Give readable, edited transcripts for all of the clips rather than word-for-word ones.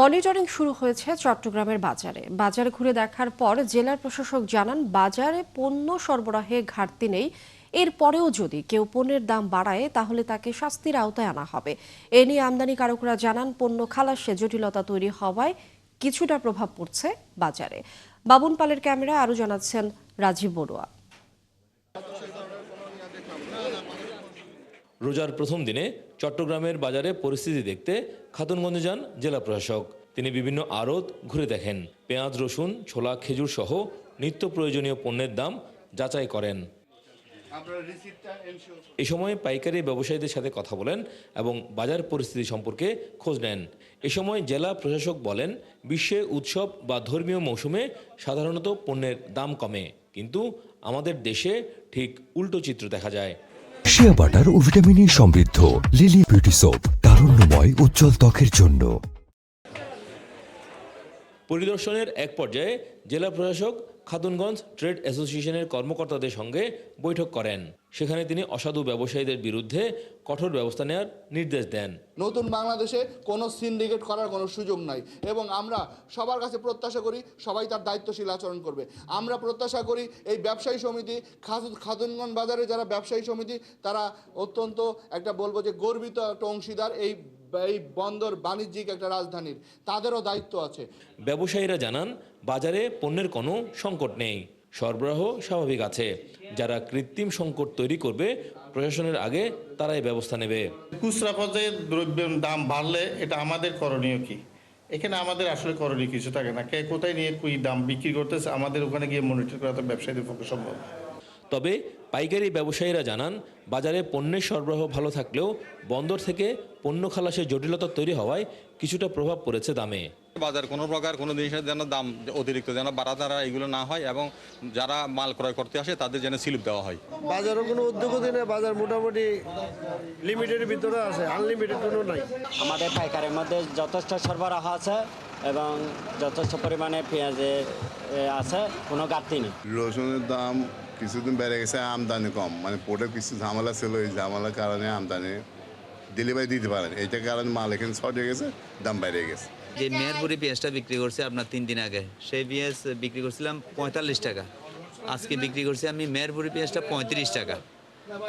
Monitoring শুরু হয়েছে চট্টগ্রামের বাজারে ঘুরে দেখার পর জেলার প্রশাসক জানান বাজারে পণ্য সরবরাহে ঘাটতি নেই। এরপরেও যদি কেউ পণ্যের দাম বাড়ায় তাহলে তাকে শাস্তির আওতায় আনা হবে। এ নিয়ে আমদানিকারকরা জানান পণ্য খালাসে জটিলতা তৈরি হওয়ায় কিছুটা প্রভাব পড়ছে বাজারে। বাবুন পালের ক্যামেরায় আরো জানাচ্ছেন রাজীব বড়ুয়া। রোজার প্রথম দিনে চট্টগ্রামের বাজারে পরিস্থিতি দেখতে খাতুনগঞ্জে যান জেলা প্রশাসক। তিনি বিভিন্ন আড়ত ঘুরে দেখেন, পেঁয়াজ, রসুন, ছোলা, খেজুর সহ নিত্য প্রয়োজনীয় পণ্যের দাম যাচাই করেন। এ সময় পাইকারি ব্যবসায়ীদের সাথে কথা বলেন এবং বাজার পরিস্থিতি সম্পর্কে খোঁজ নেন। এ সময় জেলা প্রশাসক বলেন, বিশ্বে উৎসব বা ধর্মীয় মৌসুমে সাধারণত পণ্যের দাম কমে, কিন্তু আমাদের দেশে ঠিক উল্টো চিত্র দেখা যায়। শিয়া বাটার ও ভিটামিনে সমৃদ্ধ লিলি বিউটি সোপ, তারুণ্যময় উজ্জ্বল ত্বকের জন্য। পরিদর্শনের এক পর্যায়ে জেলা প্রশাসক খাতুনগঞ্জ ট্রেড অ্যাসোসিয়েশনের কর্মকর্তাদের সঙ্গে বৈঠক করেন। সেখানে তিনি অসাধু ব্যবসায়ীদের বিরুদ্ধে কঠোর ব্যবস্থা নেওয়ার নির্দেশ দেন। নতুন বাংলাদেশে কোনো সিন্ডিকেট করার কোনো সুযোগ নাই এবং আমরা সবার কাছে প্রত্যাশা করি সবাই তার দায়িত্বশীল আচরণ করবে। আমরা প্রত্যাশা করি এই ব্যবসায়ী সমিতি, খাতুনগঞ্জ বাজারে যারা ব্যবসায়ী সমিতি, তারা অত্যন্ত একটা বলবো যে গর্বিত একটা অংশীদার এই বন্দর বাণিজ্যিক একটা রাজধানীর, তাদেরও দায়িত্ব আছে। ব্যবসায়ীরা জানান, বাজারে পণ্যের কোনো সংকট নেই, সরবরাহ স্বাভাবিক আছে। যারা কৃত্রিম সংকট তৈরি করবে প্রশাসনের আগে তারাই ব্যবস্থা নেবে। খুচরা পর্যায়ে দ্রব্যের দাম বাড়লে এটা আমাদের করণীয় কি? এখানে আমাদের আসলে করণীয় কিছু থাকে না। কে কোথায় নিয়ে কি দাম বিক্রি করতেছে আমাদের ওখানে গিয়ে মনিটর করা তো ব্যবসায়ীদের পক্ষে সম্ভব। তবে পাইকারি ব্যবসায়ীরা জানান, বাজারে পণ্যের সরবরাহ ভালো থাকলেও বন্দর থেকে পণ্য খালাসের জটিলতা তৈরি হওয়ায় কিছুটা প্রভাব পড়েছে দামে। বাজার কোনো প্রকার কোনো জিনিসের যেন দাম অতিরিক্ত যেন বাড়াতাড়া এগুলো না হয় এবং যারা মাল ক্রয় করতে আসে তাদের যেন স্লিপ দেওয়া হয়। বাজারও কোনো উদ্যোগ দিনে বাজার মোটামুটি লিমিটের ভিতরে আছে, আনলিমিটেড কোনো নাই। আমাদের পাইকারের মধ্যে যথেষ্ট সরবরাহ আছে এবং যথেষ্ট পরিমাণে পেঁয়াজের আছে, কোনো ঘাটতি নেই। রসুনের দাম কিছুদিন বেড়ে গেছে, আমদানি কম, মানে পোর্টে কিছু ঝামেলা ছিল, এই ঝামেলার কারণে আমদানি ডেলিভারি দিতে পারেন, এইটার কারণে মাল এখানে শর্ট হয়ে গেছে, দাম বেড়ে গেছে। যে মেহেরপুরি পেঁয়াজটা বিক্রি করছে আপনার 3 দিন আগে, সেই পেঁয়াজ বিক্রি করছিলাম 45 টাকা, আজকে বিক্রি করছি আমি মেহেরপুরি পেঁয়াজটা 35 টাকা।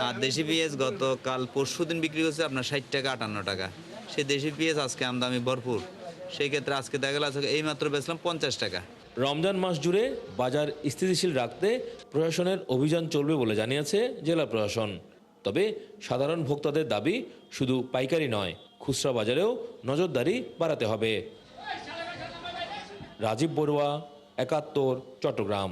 আর দেশি পেঁয়াজ গতকাল পরশু দিন বিক্রি করছে আপনার 60 টাকা 58 টাকা। সেই দেশি পেঁয়াজ আজকে আমদানি ভরপুর, সেই ক্ষেত্রে আজকে দেখা গেল এই মাত্র বেচলাম 50 টাকা। রমজান মাস জুড়ে বাজার স্থিতিশীল রাখতে প্রশাসনের অভিযান চলবে বলে জানিয়েছে জেলা প্রশাসন। তবে সাধারণ ভোক্তাদের দাবি শুধু পাইকারি নয়, খুচরা বাজারেও নজরদারি বাড়াতে হবে। রাজীব বড়ুয়া, ৭১, চট্টগ্রাম।